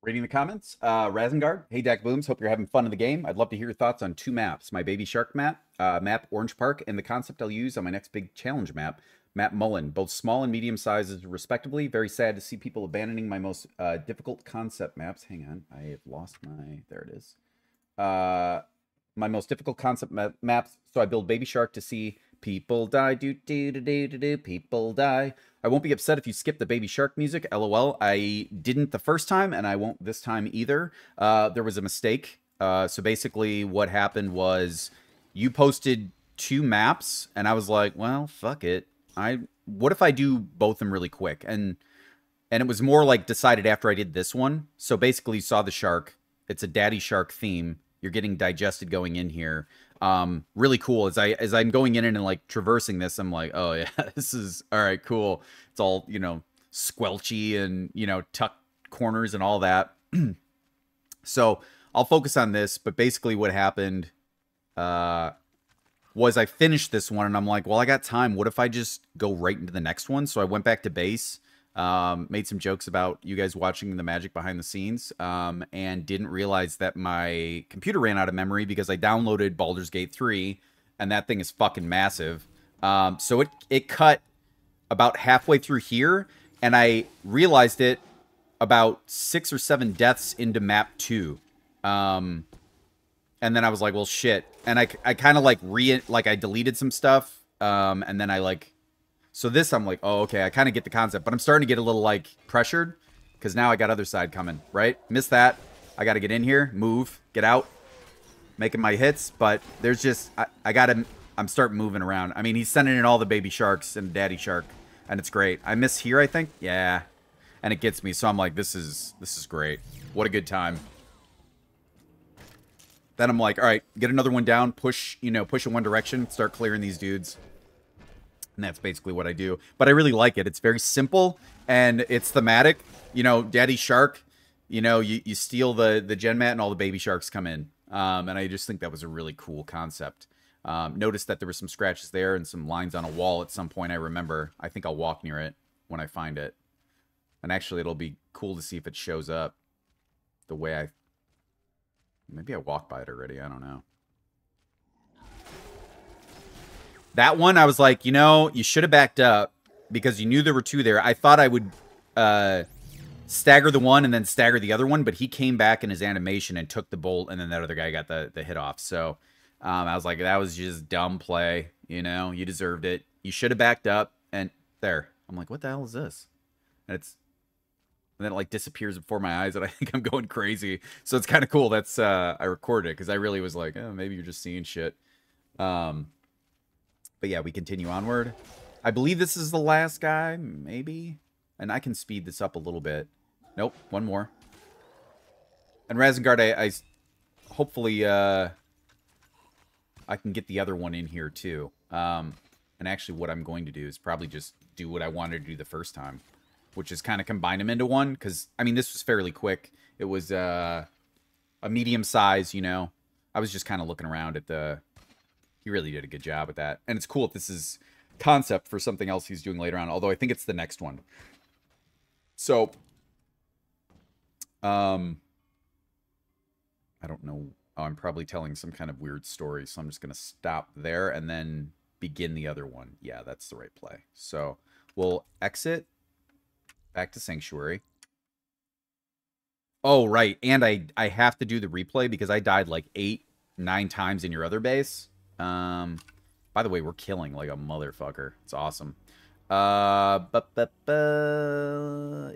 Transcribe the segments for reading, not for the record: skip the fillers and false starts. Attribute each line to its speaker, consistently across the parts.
Speaker 1: Reading the comments, Rasingard, hey Dak Booms, hope you're having fun in the game. I'd love to hear your thoughts on two maps, my Baby Shark map Orange Park, and the concept I'll use on my next big challenge map Mullan, both small and medium sizes respectively. Very sad to see people abandoning my most difficult concept maps. Hang on, I have lost there it is. My most difficult concept maps, so I build Baby Shark to see people die, people die. I won't be upset if you skip the Baby Shark music, lol. I didn't the first time, and I won't this time either. There was a mistake. So basically what happened was you posted two maps, and I was like, well, fuck it. What if I do both of them really quick? And it was more like decided after I did this one. So basically you saw the shark. It's a daddy shark theme. You're getting digested going in here. Really cool. As I'm going in and like traversing this, I'm like, oh yeah, this is all right, cool. It's all, squelchy and, tucked corners and all that. So I'll focus on this, but basically what happened was I finished this one and I'm like, well, I got time. What if I just go right into the next one? So I went back to base, made some jokes about you guys watching the magic behind the scenes, and didn't realize that my computer ran out of memory because I downloaded Baldur's Gate 3, and that thing is fucking massive. So it cut about halfway through here, and I realized it about 6 or 7 deaths into map 2. And then I was like, well, shit. And I kind of I deleted some stuff, and then so this, I'm like, oh, okay, I kind of get the concept, but I'm starting to get a little, pressured, because now I got other side coming, right? Missed that. I got to get in here, move, get out, making my hits, but there's just, I'm starting moving around. I mean, he's sending in all the baby sharks and daddy shark, and it's great. I miss here, I think? Yeah. And it gets me, so I'm like, this is great. What a good time. Then I'm like, all right, get another one down, push in one direction, start clearing these dudes. And that's basically what I do. But I really like it. It's very simple, and it's thematic. Daddy Shark, you steal the gen mat, and all the baby sharks come in. And I just think that was a really cool concept. Noticed that there were some scratches there and some lines on a wall at some point, I remember. I think I'll walk near it when I find it. And actually, it'll be cool to see if it shows up the way maybe I walked by it already. I don't know. That one, I was like, you should have backed up because you knew there were two there. I thought I would stagger the one and then stagger the other one, but he came back in his animation and took the bolt, and then that other guy got the hit off. So I was like, that was just dumb play. You deserved it. You should have backed up. And there. I'm like, what the hell is this? And then it disappears before my eyes, and I think I'm going crazy. So it's kind of cool. That's I recorded it because I really was like, oh, maybe you're just seeing shit. But yeah, we continue onward. I believe this is the last guy, maybe. And I can speed this up a little bit. Nope, one more. And Rasingard, I hopefully I can get the other one in here too. And actually what I'm going to do is probably just do what I wanted to do the first time, which is kind of combine them into one. Because, I mean, this was fairly quick. It was a medium size, I was just kind of looking around at the... He really did a good job with that. And it's cool if this is concept for something else he's doing later on. Although I think it's the next one. So, I don't know. Oh, I'm probably telling some kind of weird story. So I'm just going to stop there and then begin the other one. Yeah, that's the right play. So we'll exit back to Sanctuary. Oh, right. And I have to do the replay because I died like 8-9 times in your other base. By the way, we're killing like a motherfucker. It's awesome.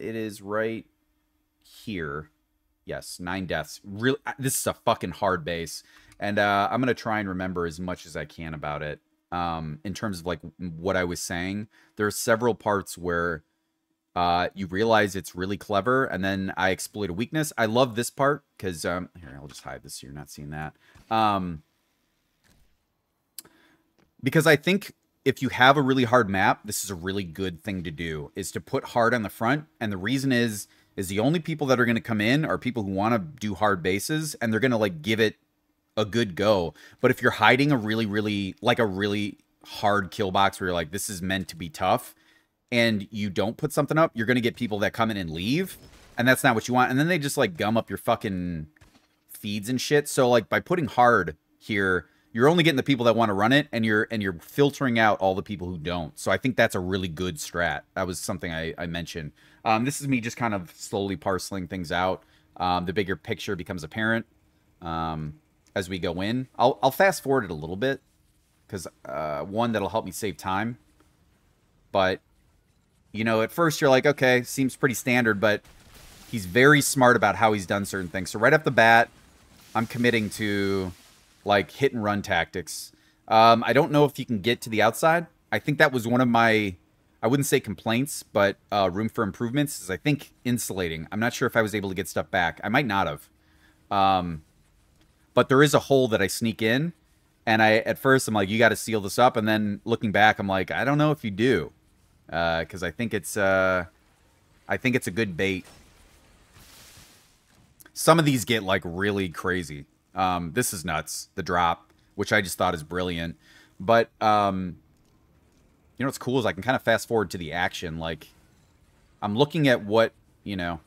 Speaker 1: It is right here. Yes, 9 deaths. Real. This is a fucking hard base, and I'm gonna try and remember as much as I can about it. In terms of like what I was saying, there are several parts where you realize it's really clever, and then I exploit a weakness. I love this part because here, I'll just hide this so you're not seeing that. Because I think if you have a really hard map, this is a really good thing to do, is to put hard on the front. And the reason is the only people that are going to come in are people who want to do hard bases, and they're going to give it a good go. But if you're hiding a really, really, a really hard kill box where you're this is meant to be tough, and you don't put something up, you're going to get people that come in and leave. And that's not what you want. And then they just, like, gum up your fucking feeds and shit. So, like, by putting hard here, you're only getting the people that want to run it, and you're filtering out all the people who don't. So I think that's a really good strat. That was something I mentioned. This is me just kind of slowly parceling things out. The bigger picture becomes apparent as we go in. I'll fast forward it a little bit, because one, that'll help me save time. But, you know, at first you're like, okay, seems pretty standard, but he's very smart about how he's done certain things. So right off the bat, I'm committing to, like, hit and run tactics. I don't know if you can get to the outside. I think that was one of my, I wouldn't say complaints, but room for improvements is, I think, insulating. I'm not sure if I was able to get stuff back. I might not have. But there is a hole that I sneak in, and at first I'm like, you got to seal this up, and then looking back, I'm like, I don't know if you do, because I think it's a good bait. Some of these get, like, really crazy. This is nuts, the drop, which I just thought is brilliant. But, you know what's cool is I can kind of fast forward to the action. Like, I'm looking at what, you know,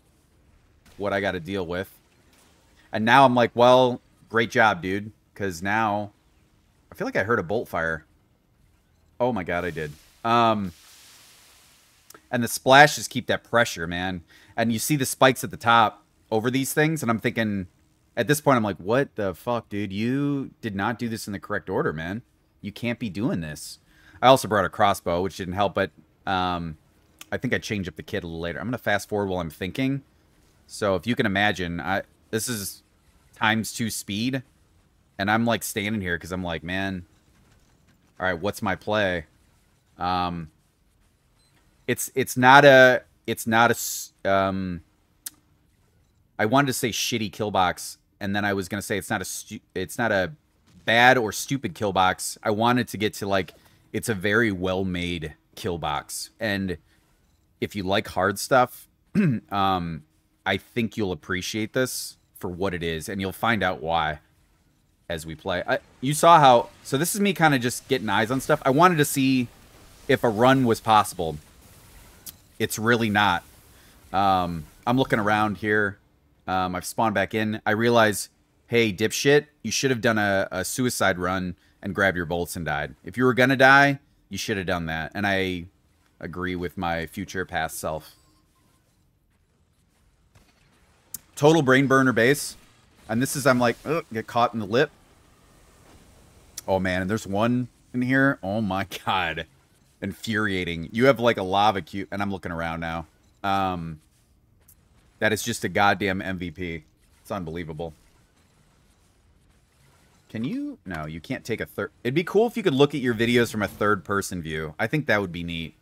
Speaker 1: what I got to deal with. And now I'm like, well, great job, dude. Because now, I feel like I heard a bolt fire. Oh my god, I did. And the splashes keep that pressure, man. And you see the spikes at the top over these things, and I'm thinking, at this point, I'm like, what the fuck, dude? You did not do this in the correct order, man. You can't be doing this. I also brought a crossbow, which didn't help, but I think I changed up the kit a little later. I'm going to fast forward while I'm thinking. So if you can imagine, this is ×2 speed, and I'm, like, standing here because I'm like, man, all right, what's my play? It's not a I wanted to say shitty kill box, and then I was gonna say it's not a bad or stupid kill box. I wanted to get to, like, it's a very well made kill box, and if you like hard stuff, I think you'll appreciate this for what it is, and you'll find out why as we play. You saw how, so this is me kind of just getting eyes on stuff. I wanted to see if a run was possible. It's really not. I'm looking around here. I've spawned back in. I realize, hey, dipshit, you should have done a suicide run and grabbed your bolts and died. If you were going to die, you should have done that. And I agree with my future past self. Total brain burner base. And this is, I'm like, ugh, get caught in the lip. Oh, man, and there's one in here. Oh, my God. Infuriating. You have, like, a lava cube. And I'm looking around now. That is just a goddamn MVP. It's unbelievable. Can you? No, you can't take a third. It'd be cool if you could look at your videos from a third-person view. I think that would be neat.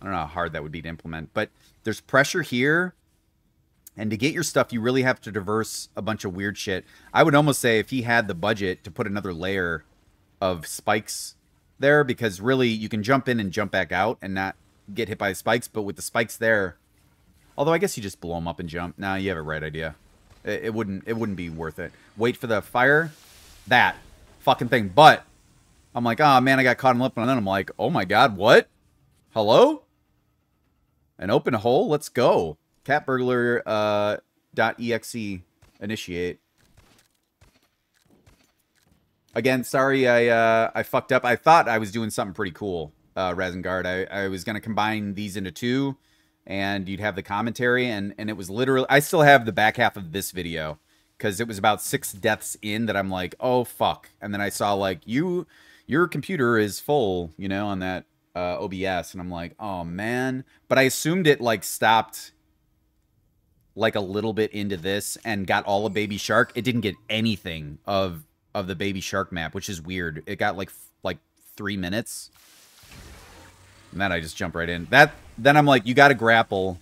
Speaker 1: I don't know how hard that would be to implement. But there's pressure here. And to get your stuff, you really have to traverse a bunch of weird shit. I would almost say if he had the budget to put another layer of spikes there, because really you can jump in and jump back out and not get hit by the spikes. But with the spikes there, although I guess you just blow them up and jump. Nah, you have a right idea. It wouldn't be worth it. Wait for the fire. That fucking thing. But I'm like, oh man, I got caught in the lip, and then I'm like, oh my god, what? Hello? An open hole? Let's go. Catburglar.exe initiate. Again, sorry I fucked up. I thought I was doing something pretty cool, Rasingard. I was gonna combine these into two, and you'd have the commentary, and it was literally, I still have the back half of this video, because it was about 6 deaths in that I'm like, oh, fuck. And then I saw, like, your computer is full, you know, on that OBS, and I'm like, oh, man. But I assumed it, like, stopped, like, a little bit into this and got all of Baby Shark. It didn't get anything of the Baby Shark map, which is weird. It got, like 3 minutes. And then I just jump right in. Then I'm like, you got to grapple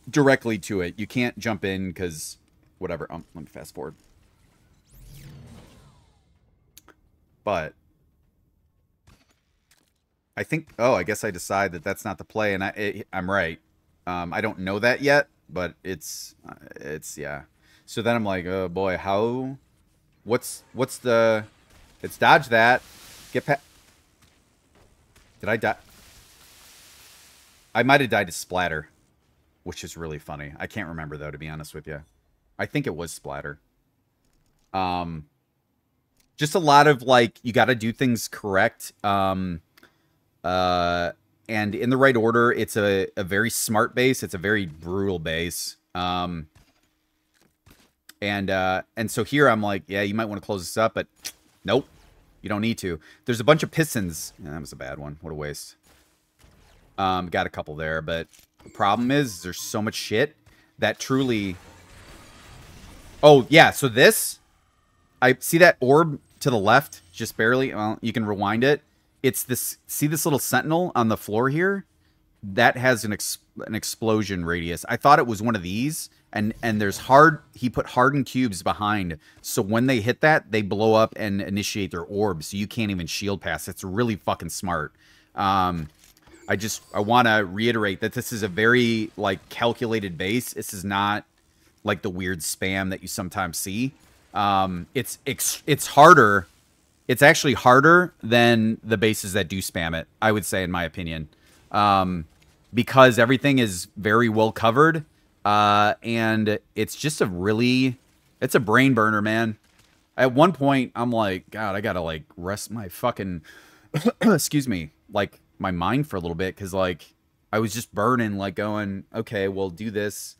Speaker 1: directly to it. You can't jump in because whatever. Let me fast forward. But I think, oh, I guess I decide that that's not the play, and I'm right. I don't know that yet, but it's yeah. So then I'm like, oh boy, how? What's the? It's dodge that. Get past. Did I die? I might have died to splatter. which is really funny. I can't remember, though, to be honest with you. I think it was splatter. Just a lot of, like, you got to do things correct. And in the right order. It's a very smart base. It's a very brutal base. And so here I'm like, yeah, you might want to close this up, but nope, you don't need to. There's a bunch of pistons. Yeah, that was a bad one. What a waste. Got a couple there, but the problem is there's so much shit that truly... Oh, yeah, so this... I see that orb to the left, just barely. Well, you can rewind it. It's this... See this little sentinel on the floor here? That has an explosion radius. I thought it was one of these, and there's he put hardened cubes behind, so when they hit that, they blow up and initiate their orb, so you can't even shield pass. It's really fucking smart. I want to reiterate that this is a very, like, calculated base. This is not like the weird spam that you sometimes see. It's harder. It's actually harder than the bases that do spam it, I would say, in my opinion. Because everything is very well covered. And it's just it's a brain burner, man. At one point, I'm like, God, I gotta, like, rest my fucking, excuse me, like, my mind for a little bit. Cause, like, I was just burning, like, going, okay, well, do this.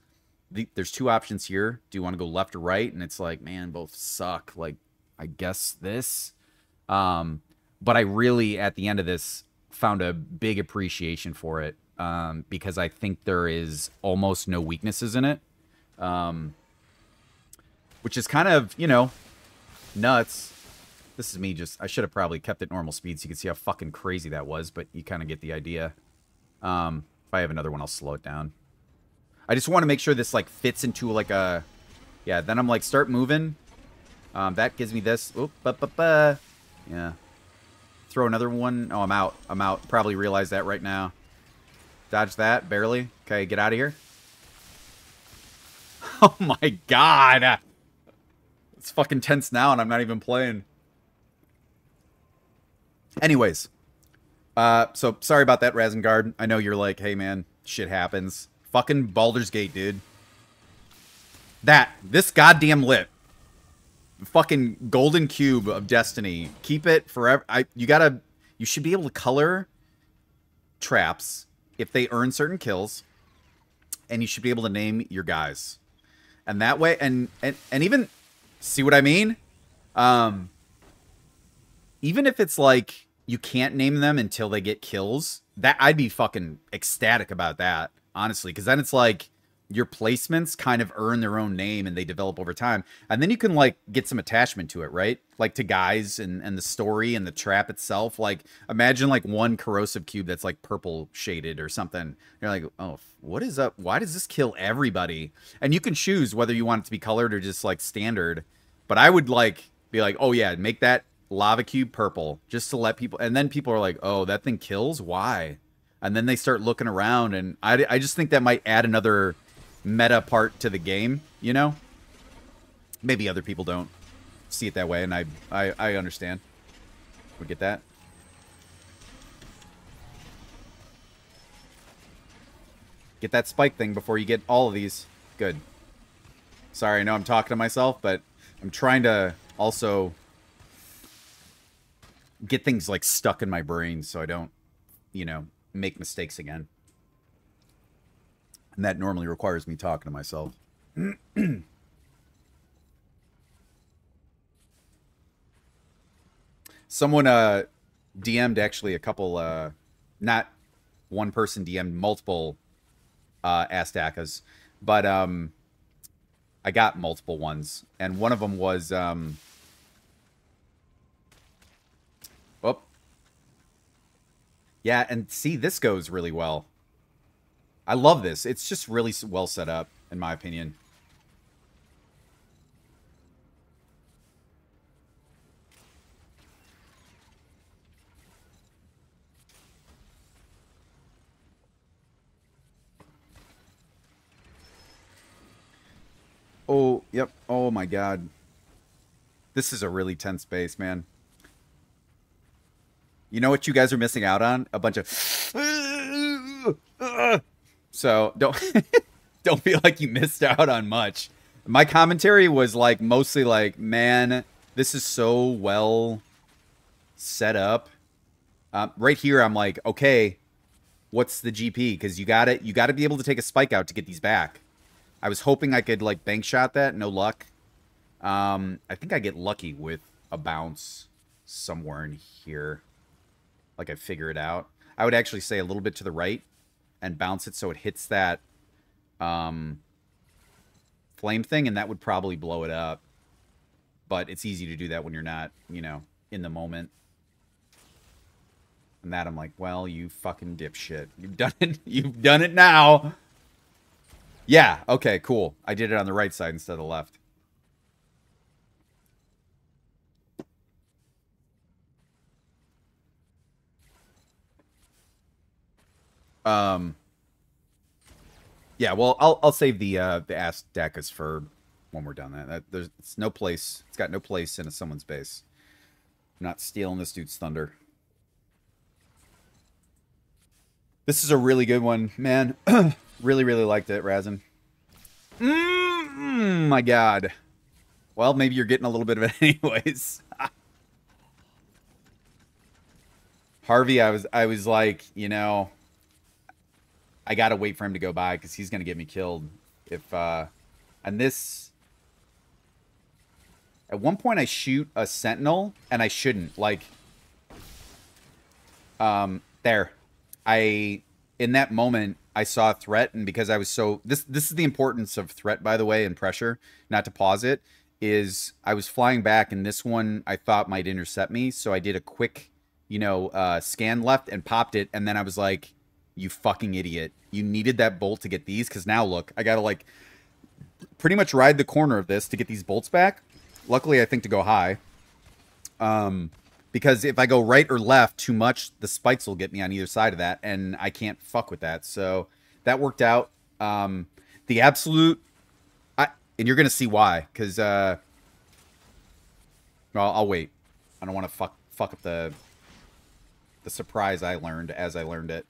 Speaker 1: There's two options here. Do you want to go left or right? And it's like, man, both suck. Like, I guess this. But I really, at the end of this, found a big appreciation for it. Because I think there is almost no weaknesses in it. Which is kind of, you know, nuts. This is me I should have probably kept it normal speed so you can see how fucking crazy that was, but you kind of get the idea. If I have another one, I'll slow it down. I just want to make sure this, like, fits into, like, a... Yeah, then I'm like, start moving. That gives me this. Oop, yeah. Throw another one. Oh, I'm out. I'm out. Probably realize that right now. Dodge that, barely. Okay, get out of here. Oh my god! It's fucking tense now, and I'm not even playing. Anyways. So, sorry about that, Rasingard. I know you're like, hey man, shit happens. Fucking Baldur's Gate, dude. This goddamn lit. Fucking golden cube of destiny. Keep it forever. You should be able to color traps if they earn certain kills, and you should be able to name your guys. And that way, and even, see what I mean? Even if it's like, you can't name them until they get kills, I'd be fucking ecstatic about that, honestly, because then it's like, your placements kind of earn their own name and they develop over time. And then you can, like, get some attachment to it, right? Like, to guys and the story and the trap itself. Like, imagine, like, one corrosive cube that's, like, purple shaded or something. You're like, oh, what is up? Why does this kill everybody? And you can choose whether you want it to be colored or just, like, standard. But I would, like, be like, oh, yeah, make that lava cube purple. Just to let people... And then people are like, oh, that thing kills? Why? And then they start looking around. And I just think that might add another... meta part to the game, you know? Maybe other people don't see it that way, and I understand. We get that. Get that spike thing before you get all of these. Good. Sorry, I know I'm talking to myself, but I'm trying to also get things, like, stuck in my brain so I don't, you know, make mistakes again. And that normally requires me talking to myself. Someone DM'd actually a couple, not one person DM'd, multiple Astakas. But I got multiple ones. And one of them was... oh. Yeah, and see, this goes really well. I love this. It's just really well set up, in my opinion. Oh, yep. Oh, my God. This is a really tense base, man. You know what you guys are missing out on? A bunch of... So, don't... don't feel like you missed out on much. My commentary was like mostly like, man, this is so well set up. Right here, I'm like, okay, what's the GP? Because you got to be able to take a spike out to get these back. I was hoping I could like bank shot that. No luck. I think I get lucky with a bounce somewhere in here. Like I figure it out. I would actually say a little bit to the right and bounce it so it hits that flame thing, and that would probably blow it up. But it's easy to do that when you're not, you know, in the moment. And that I'm like, well, you fucking dipshit. You've done it. You've done it now. Yeah, okay, cool. I did it on the right side instead of the left. Yeah, well, I'll save the Ask Dacus for when we're done. It's no place. It's got no place in someone's base. I'm not stealing this dude's thunder. This is a really good one, man. Really, really liked it, Razin. My God. Well, maybe you're getting a little bit of it anyways. Harvey, I was like, you know, I gotta wait for him to go by because he's gonna get me killed. And this, at one point I shoot a sentinel and I shouldn't. Like, there, in that moment I saw a threat, and because I was so this is the importance of threat, by the way, and pressure. Not to pause it, is I was flying back, and this one I thought might intercept me, so I did a quick, you know, scan left and popped it, and then I was like, you fucking idiot. You needed that bolt to get these, because now look, I gotta like pretty much ride the corner of this to get these bolts back. Luckily, I think to go high. Because if I go right or left too much, the spikes will get me on either side of that, and I can't fuck with that. So that worked out. The absolute, and you're gonna see why, because well, I'll wait. I don't want to fuck up the surprise I learned as I learned it.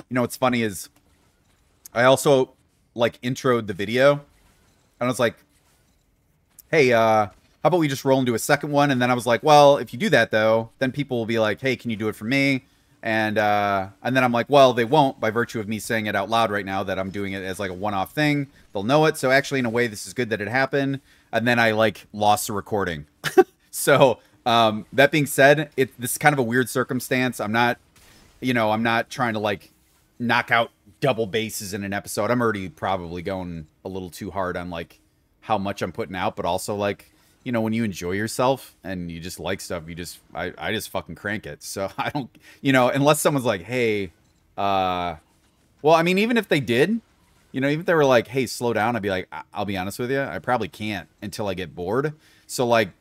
Speaker 1: You know what's funny is I also like introed the video, and I was like, hey, how about we just roll into a second one? And then I was like, well, if you do that though, then people will be like, hey, can you do it for me? And then I'm like, well, they won't, by virtue of me saying it out loud right now that I'm doing it as like a one-off thing. They'll know it. So actually, in a way, this is good that it happened. And then I like lost the recording. So that being said, this is kind of a weird circumstance. I'm not, you know, I'm not trying to like knock out double bases in an episode. I'm already probably going a little too hard on like how much I'm putting out, but also like, you know, when you enjoy yourself and you just like stuff, I just fucking crank it. So I don't, you know, unless someone's like, hey, well, I mean, even if they did, you know, even if they were like, hey, slow down, I'd be like, I'll be honest with you, I probably can't until I get bored. So like,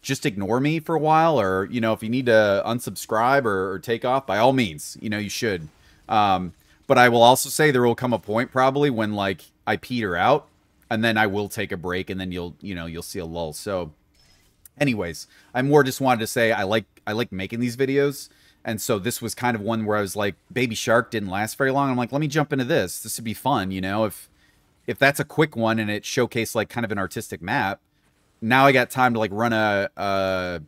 Speaker 1: just ignore me for a while, or, you know, if you need to unsubscribe or take off, by all means, you know, you should. But I will also say there will come a point probably when like I peter out, and then I will take a break, and then you'll see a lull. So anyways, I more just wanted to say I like making these videos. And so this was kind of one where I was like, Baby Shark didn't last very long. I'm like, let me jump into this. This would be fun, you know, if that's a quick one and it showcased like kind of an artistic map. Now I got time to like run a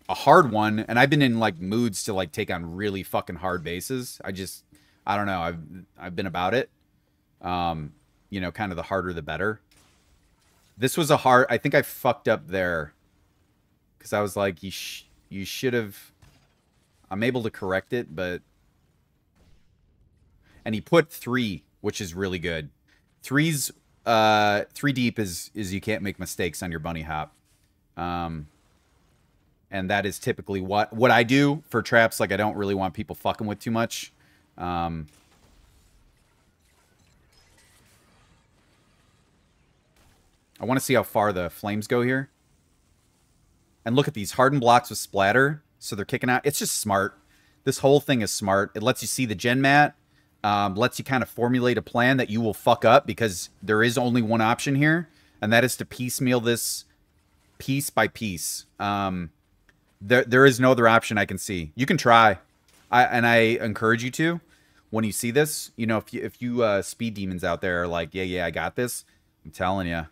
Speaker 1: hard one, and I've been in like moods to like take on really fucking hard bases. I don't know. I've been about it. You know, kind of the harder the better. This was a hard. I think I fucked up there, because I was like, you should have. I'm able to correct it, but. And he put 3, which is really good. 3's 3 deep is you can't make mistakes on your bunny hop. And that is typically what I do for traps. Like, I don't really want people fucking with too much. I want to see how far the flames go here. And look at these hardened blocks with splatter. So they're kicking out. It's just smart. This whole thing is smart. It lets you see the gen mat. Lets you kind of formulate a plan that you will fuck up, because there is only one option here, and that is to piecemeal this piece by piece. There is no other option I can see. You can try, and I encourage you to. when you see this, you know, if you speed demons out there are like, yeah, I got this. I'm telling you,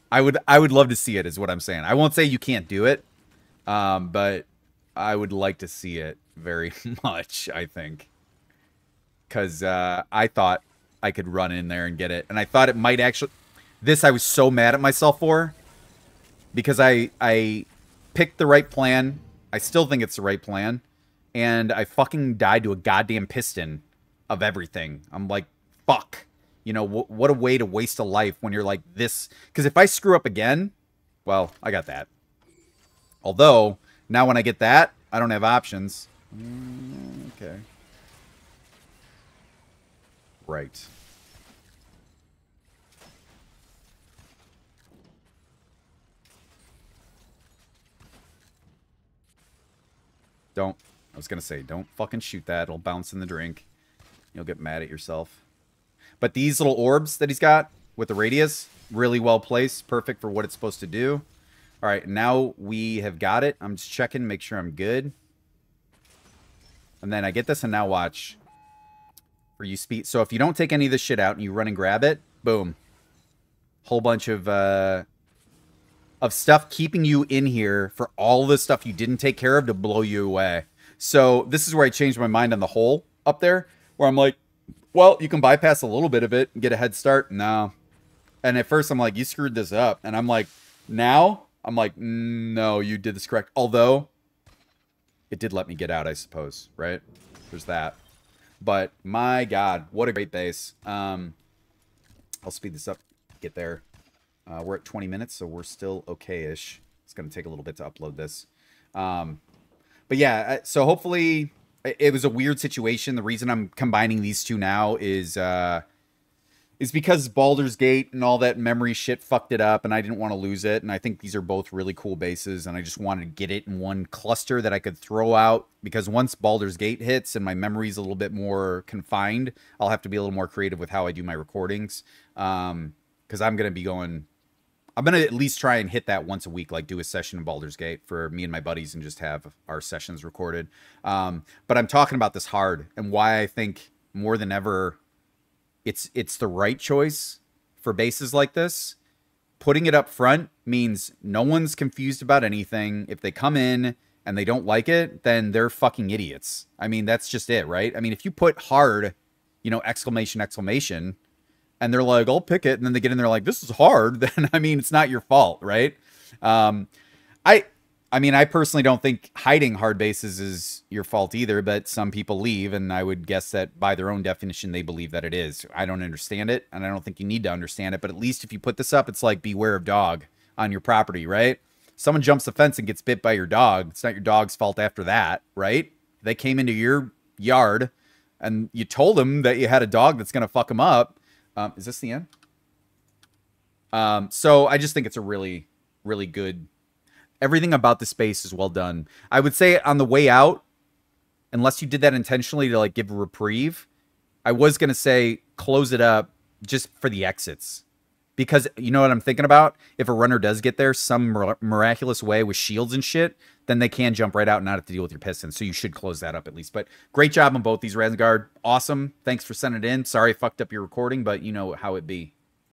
Speaker 1: I would love to see it. Is what I'm saying. I won't say you can't do it, but I would like to see it very much. I think because I thought I could run in there and get it, and I thought it might actually. This I was so mad at myself for because I picked the right plan. I still think it's the right plan. And I fucking died to a goddamn piston of everything. I'm like, fuck. You know, what a way to waste a life when you're like this. Because if I screw up again, well, I got that. Although, now when I get that, I don't have options. Okay. Right. Don't. I was going to say, don't fucking shoot that. It'll bounce in the drink. You'll get mad at yourself. But these little orbs that he's got with the radius, really well placed. Perfect for what it's supposed to do. All right, now we have got it. I'm just checking, make sure I'm good. And then I get this, and now watch. For you speed. So if you don't take any of this shit out and you run and grab it, boom. Whole bunch of stuff keeping you in here for all the stuff you didn't take care of to blow you away. So this is where I changed my mind on the hole up there, where I'm like, well, you can bypass a little bit of it and get a head start. No. And at first I'm like, you screwed this up. And I'm like, now I'm like, no, you did this correct. Although it did let me get out, I suppose, right? There's that. But my God, what a great base. I'll speed this up, get there. We're at 20 minutes, so we're still okay-ish. It's going to take a little bit to upload this. But yeah, so hopefully it was a weird situation. The reason I'm combining these two now is because Baldur's Gate and all that memory shit fucked it up, and I didn't want to lose it. And I think these are both really cool bases, and I just wanted to get it in one cluster that I could throw out. Because once Baldur's Gate hits and my memory's a little bit more confined, I'll have to be a little more creative with how I do my recordings. Because I'm going to be going... I'm going to at least try and hit that once a week, like do a session in Baldur's Gate for me and my buddies and just have our sessions recorded. But I'm talking about this hard and why I think more than ever it's the right choice for bases like this. Putting it up front means no one's confused about anything. If they come in and they don't like it, then they're fucking idiots. I mean, that's just it, right? I mean, if you put hard, you know, exclamation, exclamation, and they're like, I'll pick it. And then they get in there like, this is hard. Then, I mean, it's not your fault, right? I mean, I personally don't think hiding hard bases is your fault either, but some people leave. And I would guess that by their own definition, they believe that it is. I don't understand it. And I don't think you need to understand it. But at least if you put this up, it's like beware of dog on your property, right? Someone jumps the fence and gets bit by your dog. It's not your dog's fault after that, right? They came into your yard and you told them that you had a dog that's going to fuck them up. Is this the end? So I just think it's a really, really good... Everything about the space is well done. I would say on the way out, unless you did that intentionally to like give a reprieve, I was going to say close it up just for the exits. Because you know what I'm thinking about? If a runner does get there some miraculous way with shields and shit, then they can jump right out and not have to deal with your pistons. So you should close that up at least. But great job on both these, Rasingard. Awesome. Thanks for sending it in. Sorry I fucked up your recording, but you know how it be.